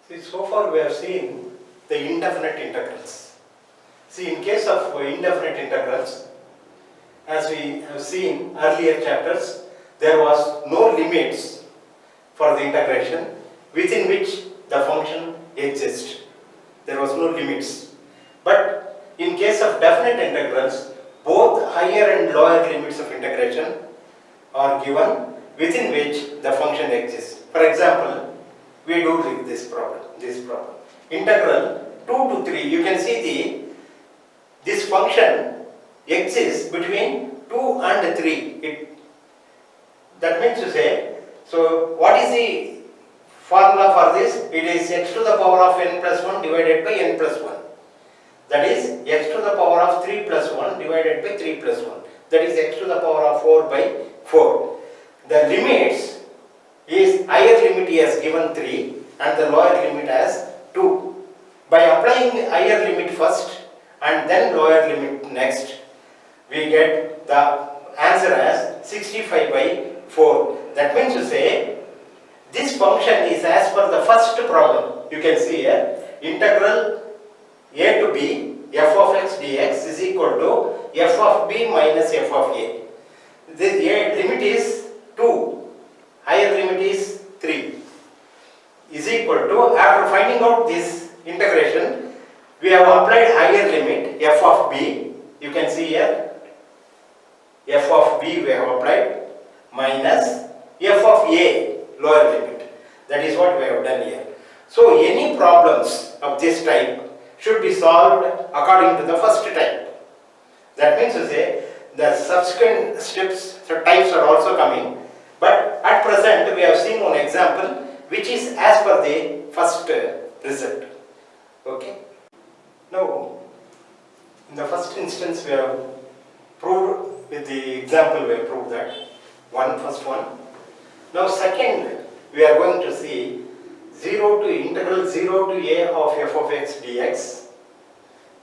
See, so far we have seen the indefinite integrals. See, in case of indefinite integrals, as we have seen earlier chapters, there was no limits for the integration within which the function exists. There was no limits. But in case of definite integrals, both higher and lower limits of integration are given within which the function exists. For example, we do this problem. Integral 2 to 3, you can see this function exists between 2 and 3. That means to say, so what is the formula for this? It is x to the power of n plus 1 divided by n plus 1. That is x to the power of 3 plus 1 divided by 3 plus 1. That is x to the power of 4 by 4. The limits is higher limit is given 3 and the lower limit as 2. By applying the higher limit first and then lower limit next, we get the answer as 65 by 4. That means to say, this function is as per the first problem. You can see here, integral a to b f of x dx is equal to f of b minus f of a. The limit is 2, higher limit is 3, is equal to, after finding out this integration, we have applied higher limit f of b. You can see here, f of b we have applied minus f of a, lower limit. That is what we have done here. So any problems of this type should be solved according to the first type. That means to say, the subsequent steps or types are also coming, but at present we have seen one example which is as per the first result. Okay. Now, in the first instance we have proved with the example, we have proved that first one. Now second, we are going to see integral 0 to a of f of x dx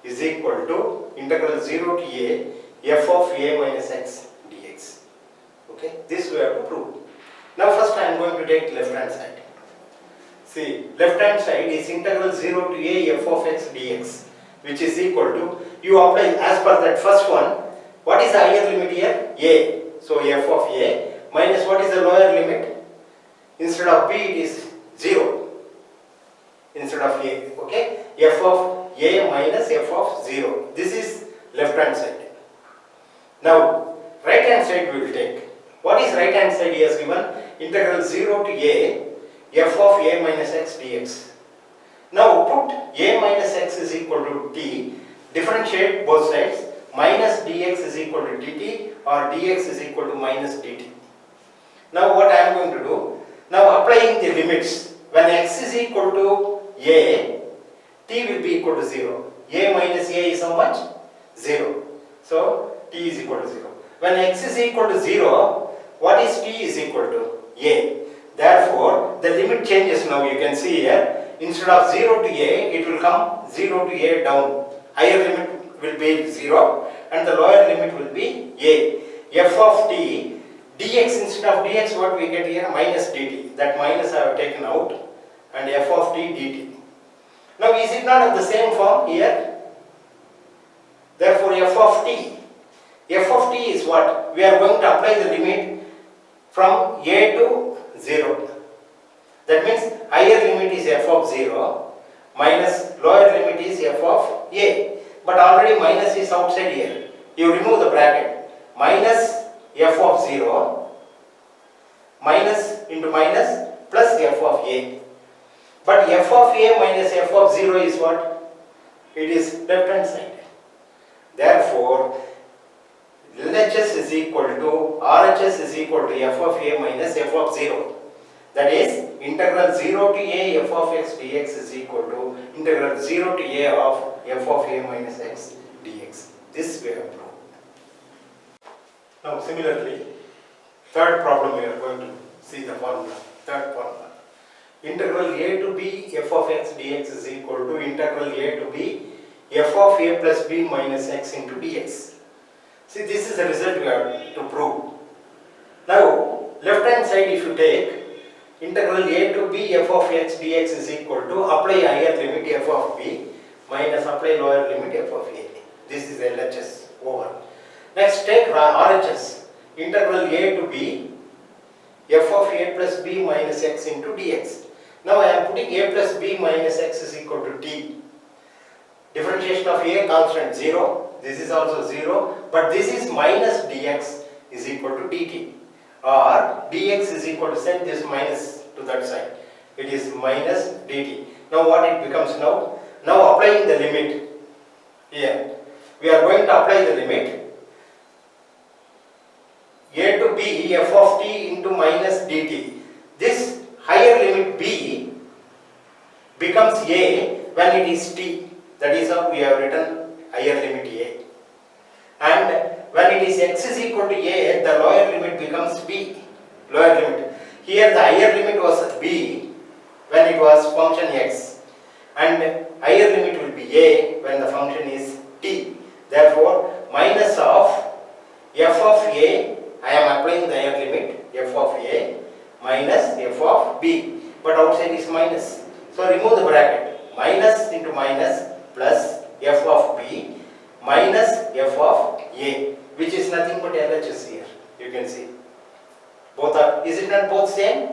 is equal to integral 0 to a f of a minus x dx. Okay, this we have to prove. Now first I am going to take left hand side. See, left hand side is integral 0 to a f of x dx, which is equal to, you apply as per that first one, what is the higher limit here? A. So f of a minus what is the lower limit? Instead of b it is 0. Instead of a, okay? F of a minus f of 0. This is left hand side. Now, right hand side we will take. What is right hand side? He has given integral 0 to a f of a minus x dx. Now put a minus x is equal to t, differentiate both sides, minus dx is equal to dt or dx is equal to minus dt. Now what I am going to do? Now applying the limits, when x is equal to a, t will be equal to 0. A minus a is how much? 0. So t is equal to 0. When x is equal to 0, what is t is equal to? A. Therefore, the limit changes now. You can see here, instead of 0 to a, it will come 0 to a down. Higher limit will be 0 and the lower limit will be a. F of t, dx instead of dx, what we get here? Minus dt. That minus I have taken out, and f of t dt. Now is it not of the same form here? Therefore f of t is what? We are going to apply the limit from a to 0. That means higher limit is f of 0 minus lower limit is f of a. But already minus is outside here. You remove the bracket. Minus f of 0 minus into minus plus f of a. But f of a minus f of 0 is what? It is left hand side. Therefore, LHS is equal to RHS is equal to f of a minus f of 0. That is, integral 0 to a f of x dx is equal to integral 0 to a of f of a minus x dx. This we have proved. Now similarly, third problem we are going to see the formula. Third formula. Integral a to b f of x dx is equal to integral a to b f of a plus b minus x into dx. See, this is the result we have to prove. Now, left hand side if you take, integral a to b f of x dx is equal to apply higher limit f of b minus apply lower limit f of a. This is LHS over. Next take RHS, integral a to b f of a plus b minus x into dx. Now I am putting a plus b minus x is equal to t. Differentiation of a constant 0, this is also 0, but this is minus dx is equal to dt, or dx is equal to, send this minus to that side, it is minus dt. Now what it becomes now? Now applying the limit here, we are going to apply the limit a to b f of t into minus dt. This higher limit b becomes a when it is t. That is how we have written higher limit a. And when it is x is equal to a, the lower limit becomes b. Lower limit. Here the higher limit was b when it was function x, and higher limit will be a when the function is t. Therefore, minus of f of a, I am applying the higher limit f of a minus f of b, but outside is minus. So remove the bracket. Minus into minus plus f of b minus f of a, which is nothing but LHS here. You can see. Both are, is it not both same?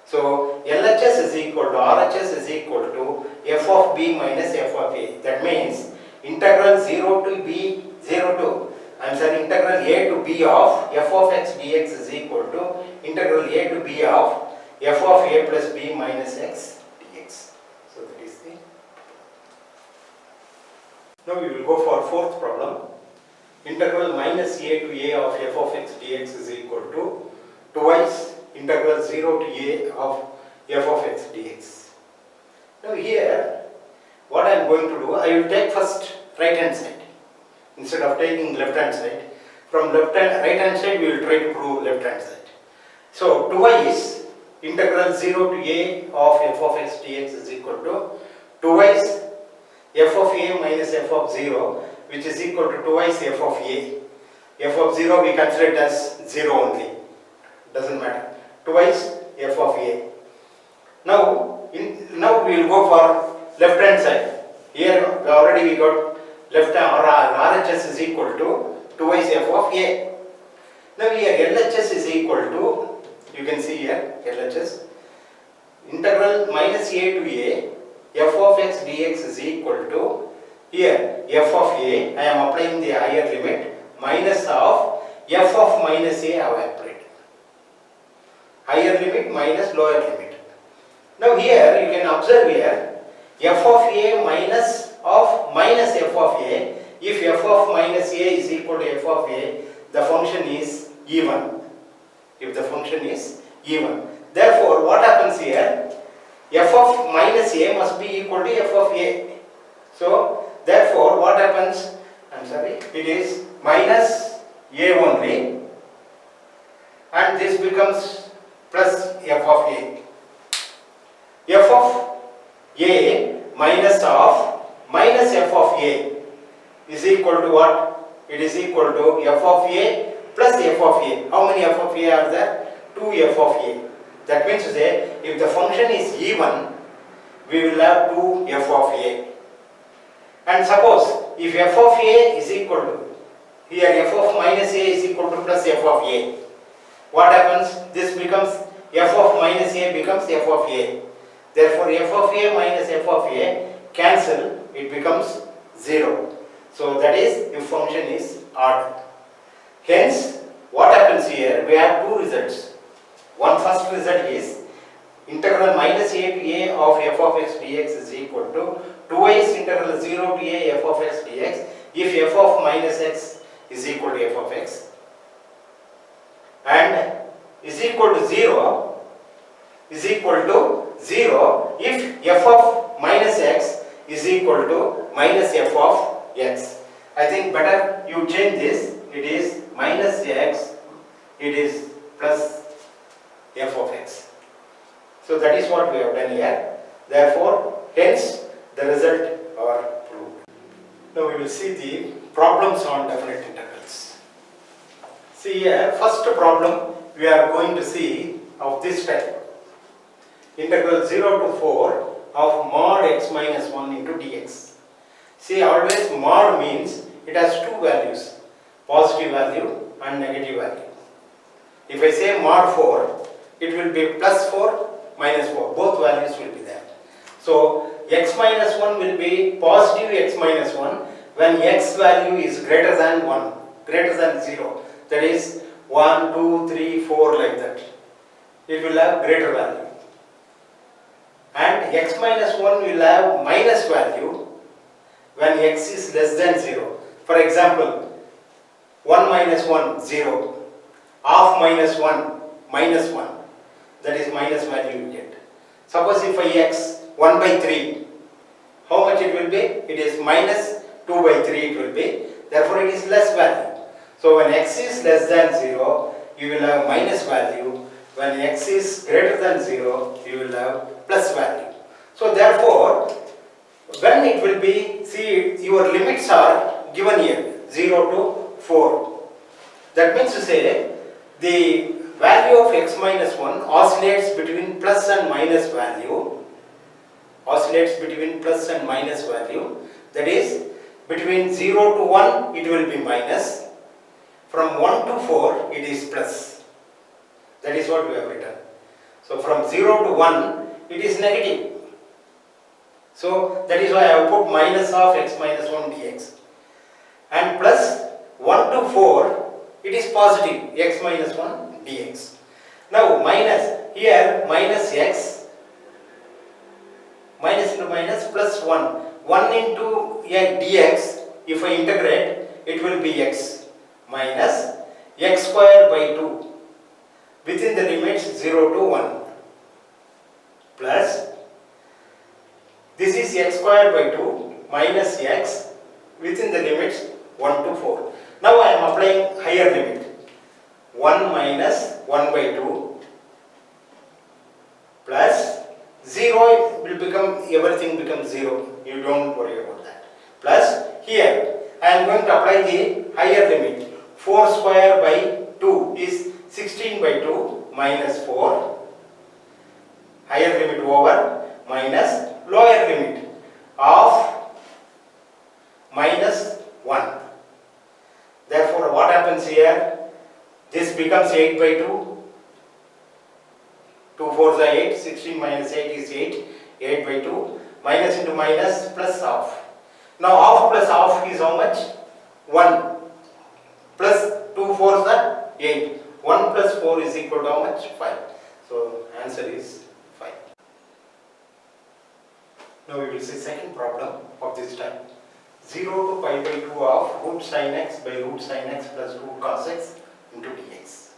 So LHS is equal to RHS is equal to f of b minus f of a. That means integral 0 to b, 0 to, I am sorry, integral a to b of f of x dx is equal to integral a to b of f of a plus b minus x dx. So that is the. Now we will go for fourth problem. Integral minus a to a of f of x dx is equal to twice integral 0 to a of f of x dx. Now here, what I am going to do, I will take first right hand side instead of taking left hand side. From right hand side we will try to prove left hand side. So twice integral 0 to a of f of x dx is equal to twice f of a minus f of 0, which is equal to twice f of a. F of 0 we consider it as 0 only, doesn't matter. Twice f of a. Now we will go for left hand side. Here already we got left hand, or RHS is equal to twice f of a. Now here LHS is equal to, you can see here LHS, integral minus a to a f of x dx is equal to, here f of a, I am applying the higher limit, minus of f of minus a I have applied. Higher limit minus lower limit. Now here you can observe here f of a minus of minus f of a. If f of minus a is equal to f of a, the function is even. If the function is even. Therefore, what happens here? F of minus a must be equal to f of a. So, therefore, what happens? I am sorry, it is minus a only, and this becomes plus f of a. F of a minus of minus f of a is equal to what? It is equal to f of a plus f of a. How many f of a are there? 2 f of a. That means to say, if the function is even, we will have 2 f of a. And suppose if f of a is equal to, here f of minus a is equal to plus f of a, what happens? This becomes f of minus a becomes f of a. Therefore, f of a minus f of a cancel, it becomes 0. So that is if function is odd. Hence, what happens here? We have two results. One first result is integral minus a to a of f of x dx is equal to twice integral 0 to a f of x dx if f of minus x is equal to f of x, and is equal to 0 is equal to 0 if f of minus x is equal to minus f of x. I think better you change this. It is minus x, it is plus f of x. So that is what we have done here. Therefore, hence the result are proved. Now we will see the problems on definite integrals. See here, first problem we are going to see of this type. Integral 0 to 4 of mod x minus 1 into dx. See, always mod means it has two values, positive value and negative value. If I say mod 4, it will be plus 4, minus 4. Both values will be there. So, x minus 1 will be positive x minus 1 when x value is greater than 1, greater than 0. That is 1, 2, 3, 4 like that. It will have greater value. And x minus 1 will have minus value when x is less than 0. For example, 1 minus 1, 0. Half minus 1, minus 1. That is minus value you get. Suppose if I x 1 by 3, how much it will be? It is minus 2 by 3 it will be. Therefore it is less value. So when x is less than 0, you will have minus value. When x is greater than 0, you will have plus value. So therefore, when it will be, see, your limits are given here, 0 to 4. That means to say, the value of x minus 1 oscillates between plus and minus value. Oscillates between plus and minus value. That is, between 0 to 1, it will be minus. From 1 to 4, it is plus. That is what we have written. So from 0 to 1, it is negative. So that is why I have put minus of x minus 1 dx. And plus 1 to 4, it is positive x minus 1 dx. Now minus, here minus x, minus into minus plus 1. 1 into dx, if I integrate, it will be x minus x square by 2 within the limits 0 to 1 plus this is x square by 2 minus x within the limits 1 to 4. Now I am applying higher limit. 1 minus 1 by 2 plus 0 will become, everything becomes 0. You don't worry about that. Plus here I am going to apply the higher limit. 4 square by 2 is 16 by 2 minus 4. Higher limit over minus lower limit of minus 1. Therefore, what happens here? This becomes 8 by 2. 2 4s are 8. 16 minus 8 is 8. 8 by 2. Minus into minus plus half. Now, half plus half is how much? 1. Plus 2 4s are 8. 1 plus 4 is equal to how much? 5. So, answer is 5. Now, we will see second problem of this type. 0 to pi by 2 of root sin x by root sin x plus root cos x into dx.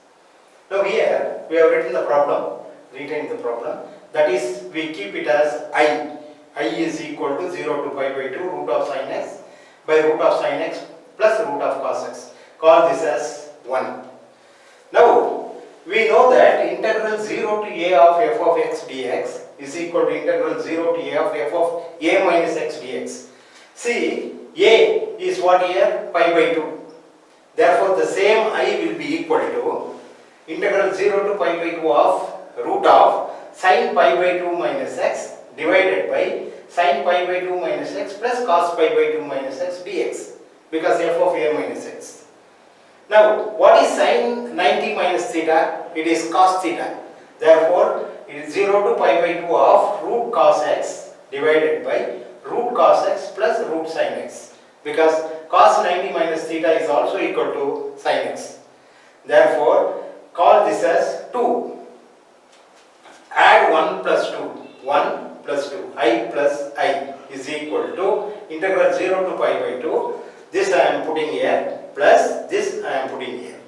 Now, here we have written the problem, retained the problem. That is, we keep it as I. I is equal to 0 to pi by 2 root of sin x by root of sin x plus root of cos x. Call this as 1. Now, we know that integral 0 to a of f of x dx is equal to integral 0 to a of f of a minus x dx. See, a is what here? Pi by 2. Therefore, the same I will be equal to integral 0 to pi by 2 of root of sin pi by 2 minus x divided by sin pi by 2 minus x plus cos pi by 2 minus x dx, because f of a minus x. Now, what is sin 90 minus theta? It is cos theta. Therefore, it is 0 to pi by 2 of root cos x divided by root cos x plus root sin x, because cos 90 minus theta is also equal to sin x. Therefore, call this as 2. Add 1 plus 2. 1 plus 2. I plus I is equal to integral 0 to pi by 2. This I am putting here plus this I am putting here.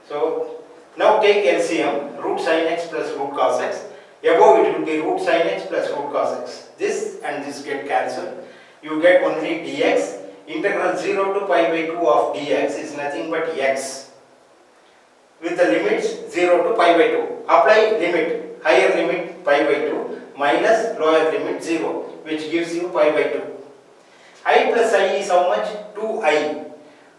So, now take LCM, root sin x plus root cos x. Above it will be root sin x plus root cos x. This and this get cancelled. You get only dx. Integral 0 to pi by 2 of dx is nothing but x. With the limits 0 to pi by 2. Apply limit, higher limit pi by 2 minus lower limit 0, which gives you pi by 2. I plus I is how much? 2i.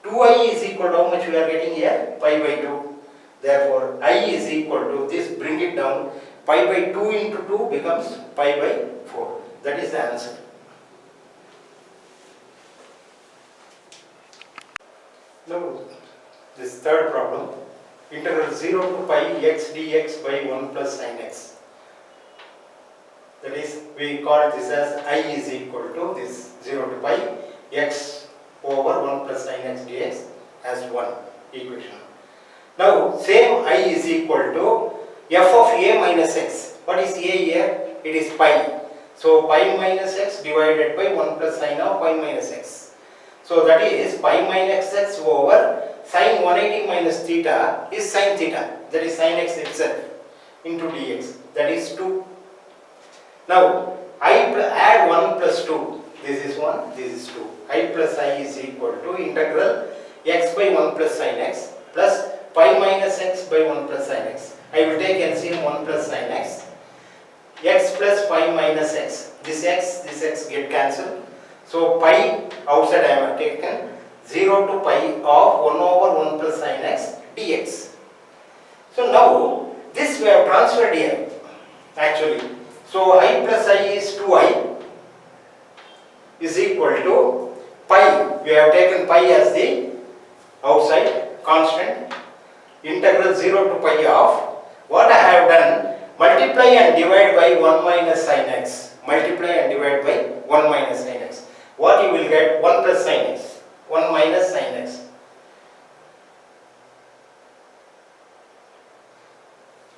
2i is equal to how much we are getting here? Pi by 2. Therefore, I is equal to this, bring it problem, pi by 2 into 2 becomes pi by 4. That is the answer. Now, this third problem, integral 0 to pi x dx by 1 plus sin x. That is, we call this as I is equal to this 0 to pi x over 1 plus sin x dx as 1 equation. Now, same I is equal to f of a minus x. What is a here? It is pi. So, pi minus x divided by 1 plus sin of pi minus x. So, that is pi minus x over sin 180 minus theta is sin theta. That is sin x itself into dx. That is 2. Now, I add 1 plus 2. This is 1, this is 2. I plus I is equal to integral x by 1 plus sin x plus pi minus x by 1 plus sin x. I will take LCM 1 plus sin x. X plus pi minus x. This x get cancelled. So, pi outside I have taken 0 to pi of 1 over 1 plus sin x dx. So, now this we have transferred here actually. So, I plus I is 2i is equal to pi. We have taken pi as the outside constant. Integral 0 to pi of what I have done, multiply and divide by 1 minus sin x. Multiply and divide by 1 minus sin x. What you will get? 1 plus sin x. 1 minus sin x.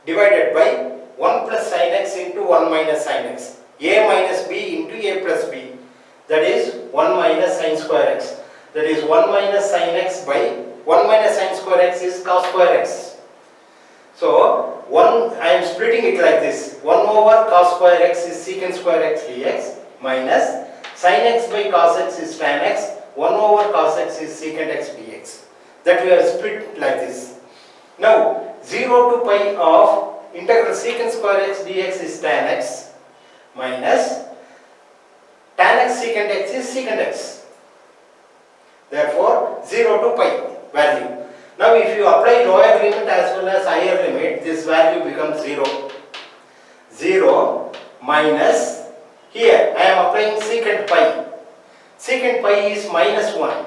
Divided by 1 plus sin x into 1 minus sin x. A minus b into a plus b. That is 1 minus sin square x. That is 1 minus sin x by 1 minus sin square x is cos square x. So, I am splitting it like this. 1 over cos square x is secant square x dx minus sin x by cos x is tan x. 1 over cos x is secant x dx. That we have split like this. Now, 0 to pi of integral secant square x dx is tan x minus tan x secant x is secant x. Therefore, 0 to pi value. Now, if you apply lower limit as well as higher limit, this value becomes 0. 0 minus, here I am applying secant pi. Secant pi is minus 1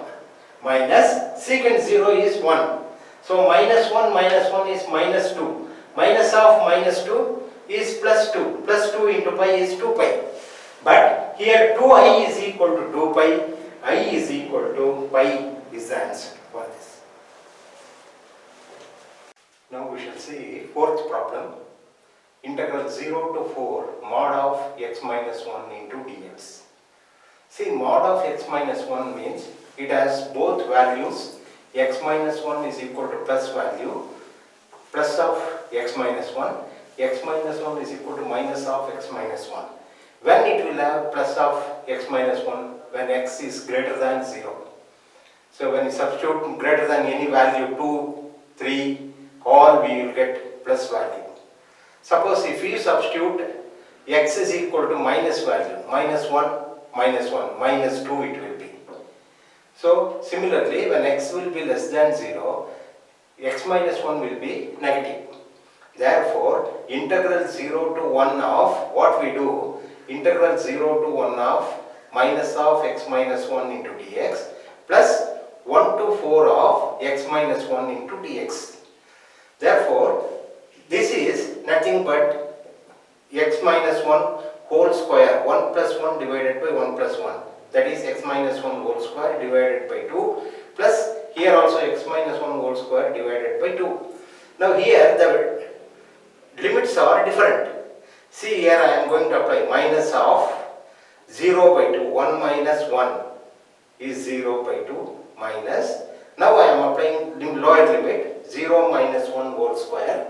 minus secant 0 is 1. So, minus 1 is minus 2. Minus of minus 2 is plus 2. Plus 2 into pi is 2 pi. But here 2i is equal to 2 pi. I is equal to pi is the answer for this. Now we shall see fourth problem. Integral 0 to 4 mod of x minus 1 into dx. See, mod of x minus 1 means it has both values. X minus 1 is equal to plus value, plus of x minus 1. X minus 1 is equal to minus of x minus 1. When it will have plus of x minus 1? When x is greater than 0. So when you substitute greater than any value 2, 3, all we will get plus value. Suppose if we substitute x is equal to minus value, minus 1, minus 1, minus 2 it will be. So similarly, when x will be less than 0, x minus 1 will be negative. Therefore, integral 0 to 1 of what we do, integral 0 to 1 of minus of x minus 1 into dx plus 1 to 4 of x minus 1 into dx. Therefore, this is nothing but x minus 1 whole square, 1 plus 1 divided by 1 plus 1. That is x minus 1 whole square divided by 2 plus here also x minus 1 whole square divided by 2. Now here the limits are different. See, here I am going to apply minus of 0 by 2, 1 minus 1 is 0 by 2 minus, now I am applying lower limit 0 minus 1 whole square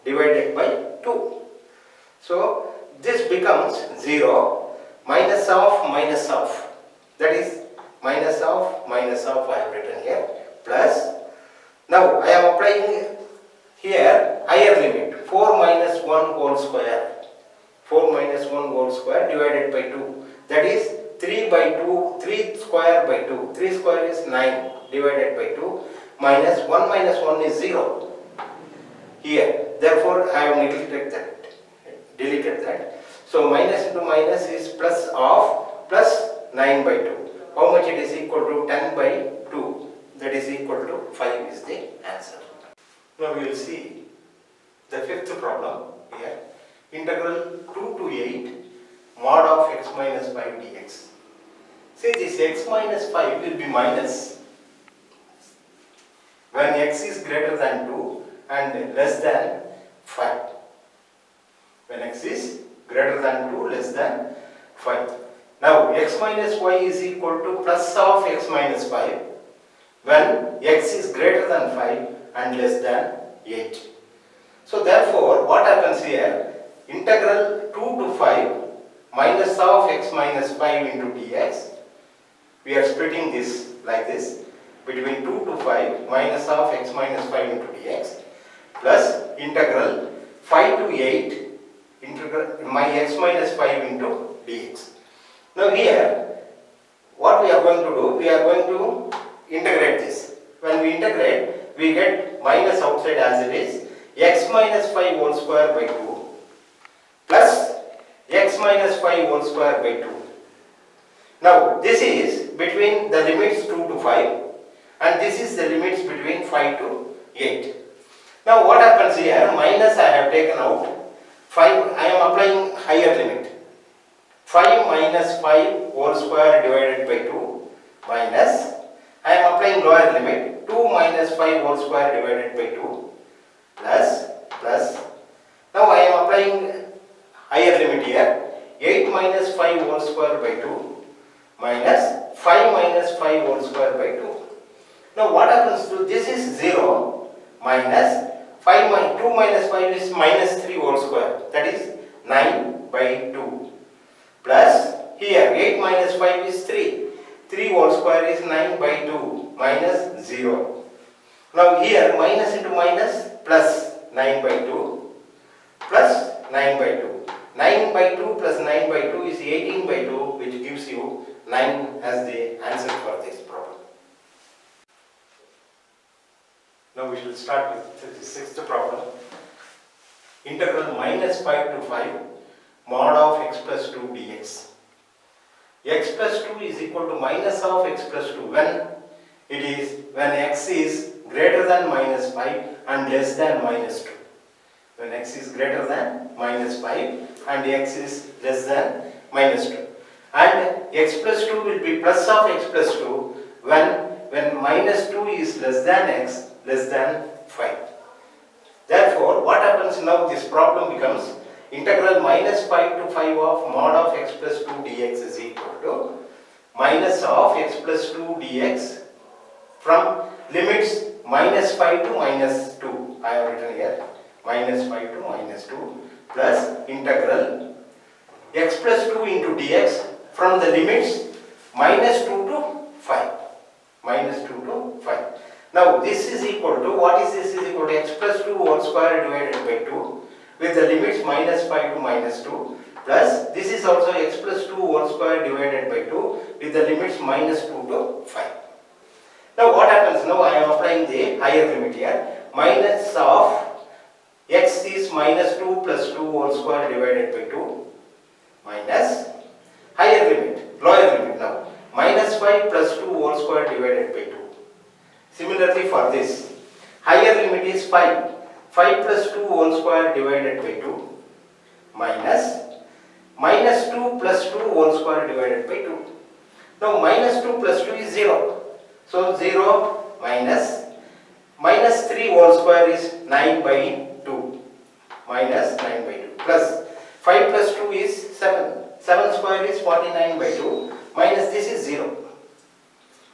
divided by 2. So, this becomes 0 minus of, that is minus of I have written here, plus, now I am applying here higher limit 4 minus 1 whole square, 4 minus 1 whole square divided by 2, that is 3 by 2, 3 square by 2, 3 square is 9 divided by 2 minus 1 is 0 here. therefore I have deleted that. So minus into minus is plus of plus 9 by 2. How much it is equal to? 10 by 2. That is equal to 5 is the answer. Now we will see the fifth problem here. Integral 2 to 8 mod of x minus 5 dx. See, this x minus 5 will be minus when x is greater than 2 and less than 5. When x is greater than 2, less than 5. Now x minus y is equal to plus of x minus 5 when x is greater than 5 and less than 8. So therefore, what happens here? Integral 2 to 5 minus of x minus 5 into dx. We are splitting this like this, between 2 to 5 minus of x minus 5 into dx plus integral 5 to 8 integral my x minus 5 into dx. Now here, what we are going to do? We are going to integrate this. When we integrate, we get minus outside as it is, x minus 5 whole square by 2 plus x minus 5 whole square by 2. Now this is between the limits 2 to 5 and this is the limits between 5 to 8. Now what happens here? Minus I have taken out 5, I am applying higher limit. 5 minus 5 whole square divided by 2 minus, I am applying lower limit, 2 minus 5 whole square divided by 2 plus, now I am applying higher limit here, 8 minus 5 whole square by 2 minus 5 minus 5 whole square by 2. Now what happens to this is 0 minus 2 minus 5 is minus 3 whole square, that is 9 by 2 plus here 8 minus 5 is 3 whole square is 9 by 2 minus 0. Now here minus into minus plus 9 by 2 plus 9 by 2. 9 by 2 plus 9 by 2 is 18 by 2, which gives you 9 as the answer for this problem. Now we shall start with the sixth problem. Integral minus 5 to 5 mod of x plus 2 dx. X plus 2 is equal to minus of x plus 2 when x is greater than minus 5 and less than minus 2. When x is greater than minus 5 and x is less than minus 2. And x plus 2 will be plus of x plus 2 when minus 2 is less than x less than 5. Therefore, what happens now? This problem becomes integral minus 5 to 5 of mod of x plus 2 dx is equal to minus of x plus 2 dx from limits minus 5 to minus 2. I have written here minus 5 to minus 2 plus integral x plus 2 into dx from the limits minus 2 to 5. Minus 2 to 5. Now this is equal to, what is this? Is equal to x plus 2 whole square divided by 2 with the limits minus 5 to minus 2 plus this is also x plus 2 whole square divided by 2 with the limits minus 2 to 5. Now what happens? Now I am applying the higher limit here. Minus of x is minus 2 plus 2 whole square divided by 2 minus higher limit, lower limit now, minus 5 plus 2 whole square divided by 2. Similarly for this, higher limit is 5 plus 2 whole square divided by 2 minus 2 plus 2 whole square divided by 2. Now minus 2 plus 2 is 0. So 0 minus 3 whole square is 9 by 2 minus 9 by 2 plus 5 plus 2 is 7. 7 square is 49 by 2 minus this is 0.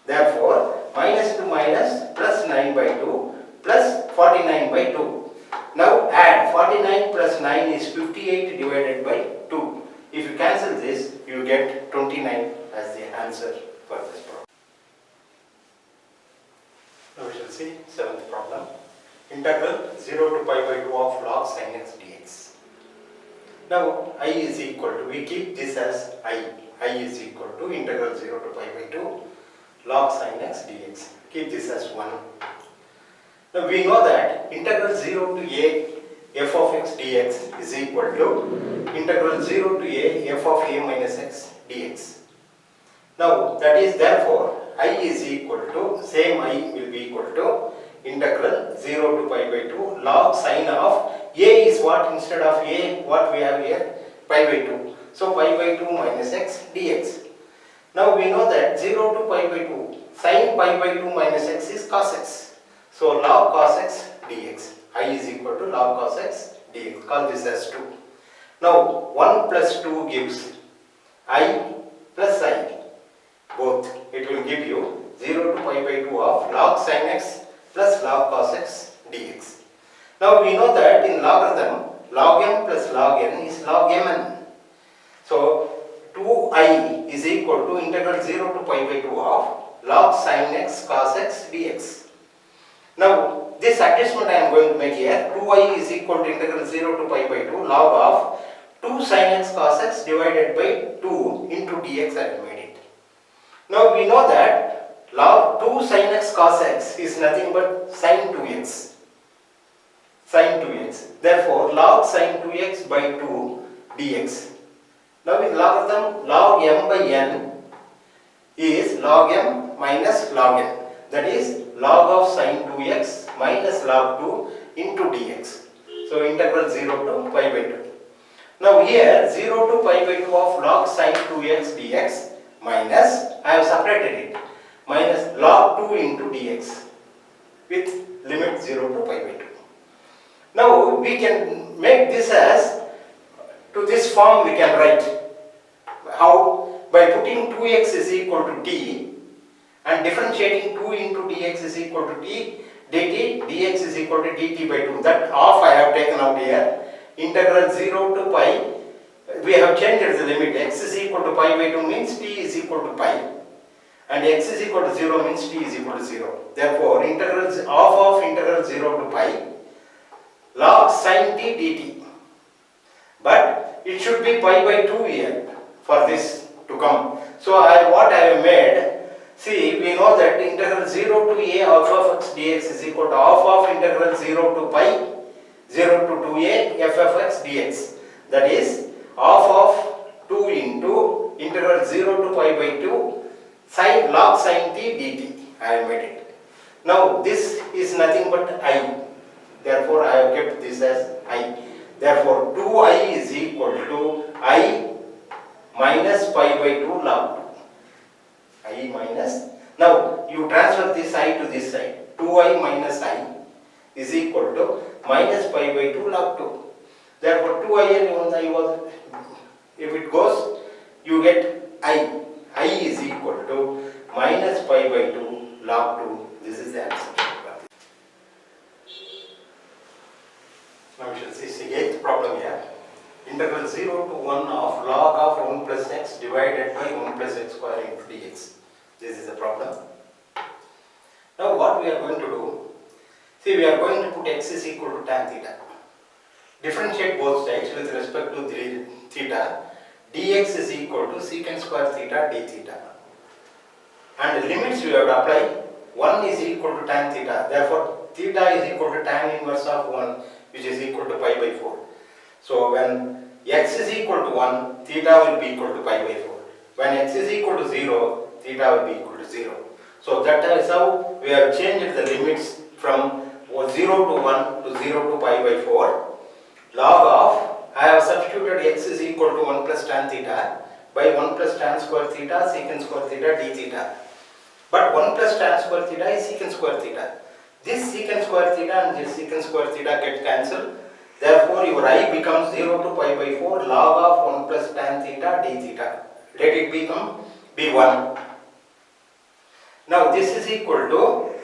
Therefore, minus into minus plus 9 by 2 plus 49 by 2. Now add 49 plus 9 is 58 divided by 2. If you cancel this, you will get 29 as the answer for this problem. Now we shall see seventh problem. Integral 0 to pi by 2 of log sin x dx. Now I is equal to, we keep this as I is equal to integral 0 to pi by 2 log sin x dx. Keep this as 1. Now we know that integral 0 to a f of x dx is equal to integral 0 to a f of a minus x dx. Now that is therefore I is equal to, same I will be equal to integral 0 to pi by 2 log sine of a is what, instead of a what we have here, pi by 2. So pi by 2 minus x dx. Now we know that 0 to pi by 2 sine pi by 2 minus x is cos x. So log cos x dx. I is equal to log cos x dx. Call this as 2. Now 1 plus 2 gives I plus I. Both. It will give you 0 to pi by 2 of log sin x plus log cos x dx. Now we know that in logarithm, log m plus log n is log mn. So 2i is equal to integral 0 to pi by 2 of log sin x cos x dx. Now this adjustment I am going to make here, 2i is equal to integral 0 to pi by 2 log of 2 sin x cos x divided by 2 into dx. I have made it. Now we know that log 2 sin x cos x is nothing but sin 2x. Sin 2x. Therefore log sin 2x by 2 dx. Now in logarithm, log m by n is log m minus log n. That is log of sin 2x minus log 2 into dx. So integral 0 to pi by 2. Now here 0 to pi by 2 of log sin 2x dx minus, I have separated it, minus log 2 into dx with limit 0 to pi by 2. Now we can make this as, to this form we can write. How? By putting 2x is equal to t and differentiating 2 into dx is equal to t dt, dx is equal to dt by 2. That half I have taken out here. Integral 0 to pi, we have changed the limit. X is equal to pi by 2 means t is equal to pi, and x is equal to 0 means t is equal to 0. Therefore integral half of integral 0 to pi log sin t dt. But it should be pi by 2 here for this to come. So what I have made, see, we know that integral 0 to a half of x dx is equal to half of integral 0 to pi 0 to 2a f of x dx. That is half of 2 into integral 0 to pi by 2 sin log sin t dt. I have made it. Now this is nothing but I. Therefore I have kept this as I. Therefore 2i is equal to I minus pi by 2 log 2. I minus. Now you transfer this I to this side. 2i minus I is equal to minus pi by 2 log 2. Therefore 2i and I was, if it goes, you get I. I is equal to minus pi by 2 log 2. This is the answer. Now we shall see the eighth problem here. Integral 0 to 1 of log of 1 plus x divided by 1 plus x square into dx. This is the problem. Now what we are going to do, see, we are going to put x is equal to tan theta. Differentiate both sides with respect to theta. Dx is equal to secant square theta d theta. And the limits we have to apply. 1 is equal to tan theta. Therefore theta is equal to tan inverse of 1, which is equal to pi by 4. So when x is equal to 1, theta will be equal to pi by 4. When x is equal to 0, theta will be equal to 0. So that is how we have changed the limits from 0 to 1 to 0 to pi by 4. Log of, I have substituted x is equal to 1 plus tan theta by 1 plus tan square theta secant square theta d theta. But 1 plus tan square theta is secant square theta. This secant square theta and this secant square theta get cancelled. Therefore your I becomes 0 to pi by 4 log of 1 plus tan theta d theta. Let it become b1. Now this is equal to,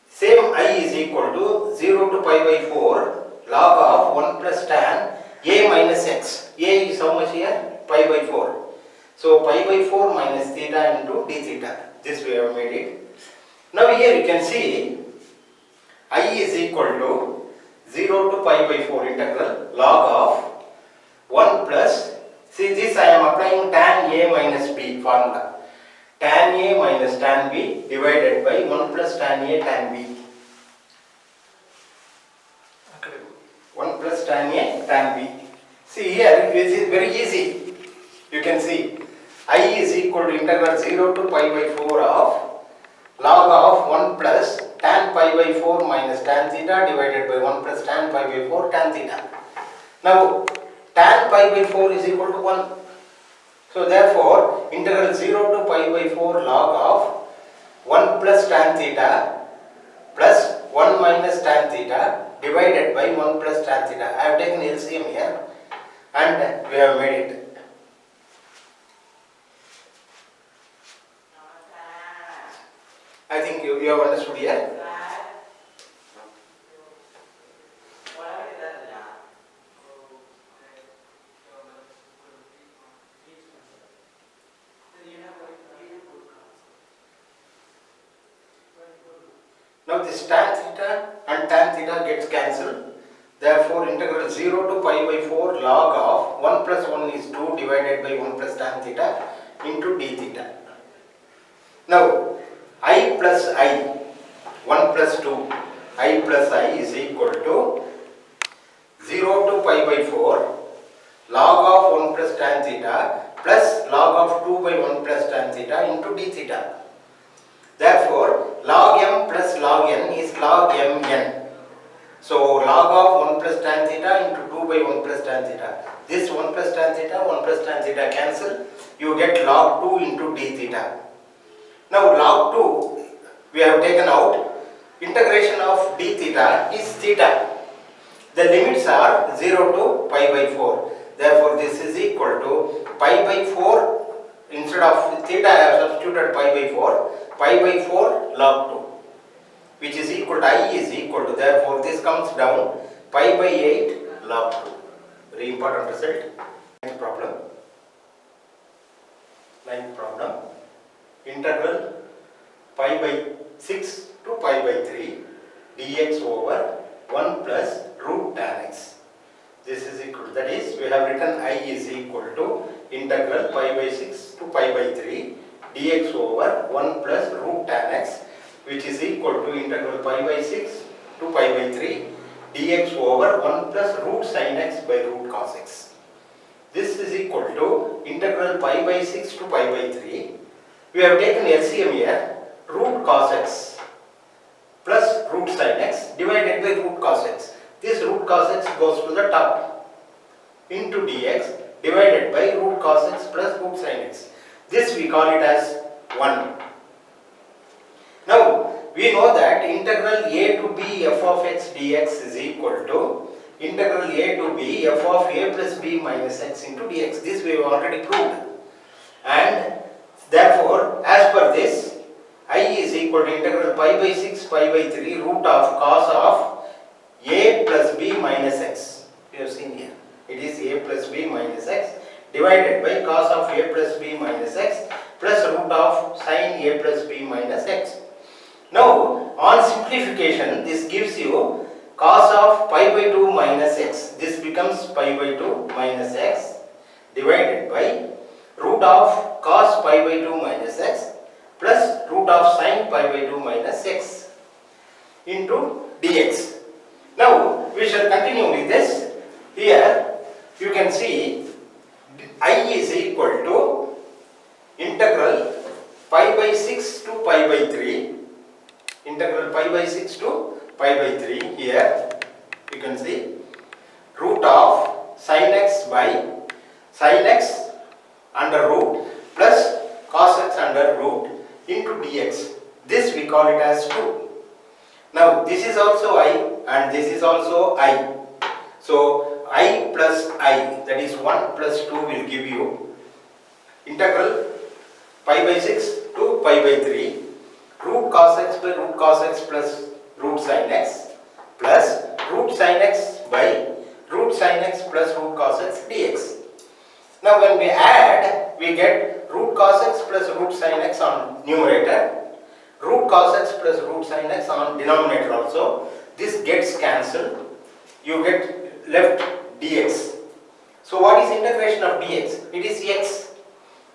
same I is equal to 0 to pi by 4 log of 1 plus tan a minus x. A is how much here? Pi by 4. So pi by 4 minus theta into d theta. This we have made it. Now here you can see I is equal to 0 to pi by 4 integral log of 1 plus, see this I am applying tan a minus b formula. Tan a minus tan b divided by 1 plus tan a tan b. 1 tan b. See here, it is very easy. You can see I is equal to integral 0 to pi by 4 of log of 1 plus tan pi by 4 minus tan theta divided by 1 plus tan pi by 4 tan theta. Now tan pi by 4 is equal to 1. So therefore integral 0 to pi by 4 log of 1 plus tan theta plus 1 minus tan theta divided by 1 plus tan theta. I have taken LCM here and we have made it. I think you have understood here. Now this tan theta and tan theta gets cancelled. Therefore integral 0 to pi by 4 log of 1 plus 1 is 2 divided by 1 plus tan theta into d theta. Now I plus I, 1 plus 2, I plus I is equal to 0 to pi by 4 log of 1 plus tan theta plus log of 2 by 1 plus tan theta into d theta. Therefore log m plus log n is log mn. So log of 1 plus tan theta into 2 by 1 plus tan theta. This 1 plus tan theta cancel. You get log 2 into d theta. Now log 2 we have taken out. Integration of d theta is theta. The limits are 0 to pi by 4. Therefore this is equal to pi by 4. Instead of theta I have substituted pi by 4. Pi by 4 log 2, which is equal to I is equal to, therefore this comes down pi by 8 log 2. Very important result. Ninth problem. Integral pi by 6 to pi by 3 dx over 1 plus root tan x. This is equal to, that is, we have written I is equal to integral pi by 6 to pi by 3 dx over 1 plus root tan x, which is equal to integral pi by 6 to pi by 3 dx over 1 plus root sin x by root cos x. This is equal to integral pi by 6 to pi by 3. We have taken LCM here, root cos x plus root sin x divided by root cos x. This root cos x goes to the top into dx divided by root cos x plus root sin x. This we call it as 1. Now we know that integral a to b f of x dx is equal to integral a to b f of a plus b minus x into dx. This we have already proved. And therefore as per this, I is equal to integral pi by 6 pi by 3 root of cos of a plus b minus x. You have seen here. It is a plus b minus x divided by cos of a plus b minus x plus root of sin a plus b minus x. Now on simplification, this gives you cos of pi by 2 minus x. This becomes pi by 2 minus x divided by root of cos pi by 2 minus x plus root of sin pi by 2 minus x into dx. Now we shall continue with this. Here you can see I is equal to integral pi by 6 to pi by 3. Integral pi by 6 to pi by 3. Here you can see root of sin x by sin x under root plus cos x under root into dx. This we call it as 2. Now this is also I and this is also I. So I plus I, that is 1 plus 2 will give you integral pi by 6 to pi by 3 root cos x by root cos x plus root sin x plus root sin x by root sin x plus root cos x dx. Now when we add, we get root cos x plus root sin x on numerator, root cos x plus root sin x on denominator also. This gets cancelled. You get left dx. So what is integration of dx? It is x.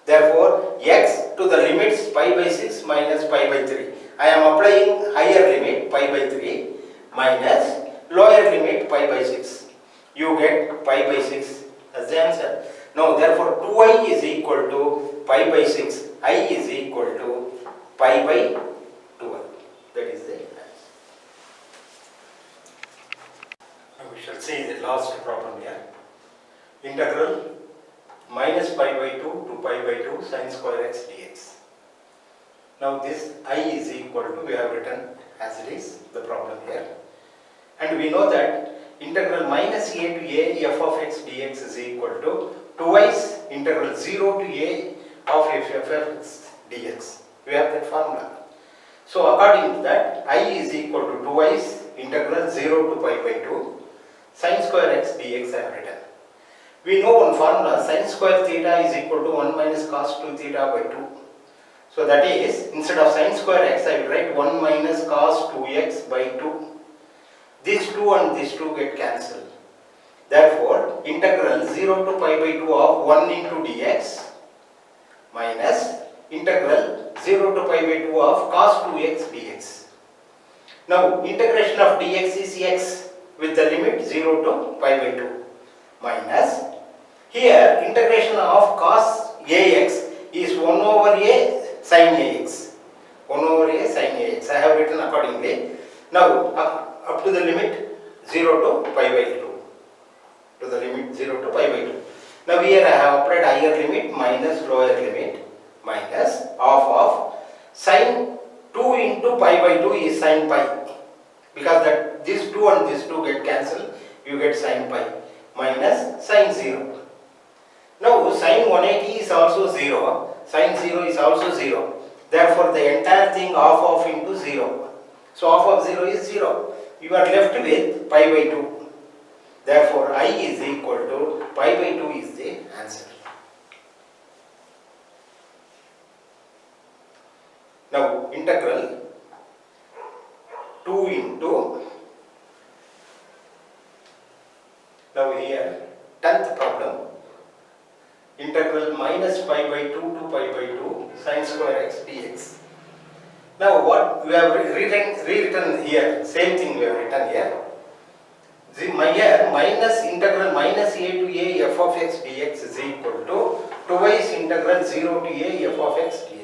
Therefore x to the limits pi by 6 minus pi by 3. I am applying higher limit pi by 3 minus lower limit pi by 6. you get pi by 6 as the answer. Now therefore 2i is equal to pi by 6, I is equal to pi by 12. That is the answer. Now we shall see the last problem here. Integral minus pi by 2 to pi by 2 sin square x dx. Now this I is equal to, we have written as it is the problem here. And we know that integral minus a to a f of x dx is equal to twice integral 0 to a of f of x dx. We have that formula. So according to that, I is equal to twice integral 0 to pi by 2 sin square x dx I have written. We know one formula, sin square theta is equal to 1 minus cos 2 theta by 2. So that is, instead of sin square x, I will write 1 minus cos 2x by 2. These 2 and these 2 get cancelled. Therefore, integral 0 to pi by 2 of 1 into dx minus integral 0 to pi by 2 of cos 2x dx. Now, integration of dx is x with the limit 0 to pi by 2 minus, here integration of cos ax is 1 over a sin ax. 1 over a sin ax. I have written accordingly. Now, up to the limit 0 to pi by 2. To the limit 0 to pi by 2. Now here I have applied higher limit minus lower limit minus half of sin 2 into pi by 2 is sin pi. Because that this 2 and this 2 get cancelled, you get sin pi minus sin 0. Now sin 180 is also 0, sin 0 is also 0. Therefore the entire thing half of into 0. So half of 0 is 0. You are left with pi by 2. Therefore I is equal to pi by 2 is the answer. Now integral 2 into, now here 10th problem, integral minus pi by 2 to pi by 2 sin square x dx. Now what we have rewritten here, same thing we have written here. Here minus integral minus a to a f of x dx is equal to twice integral 0 to a f of x dx.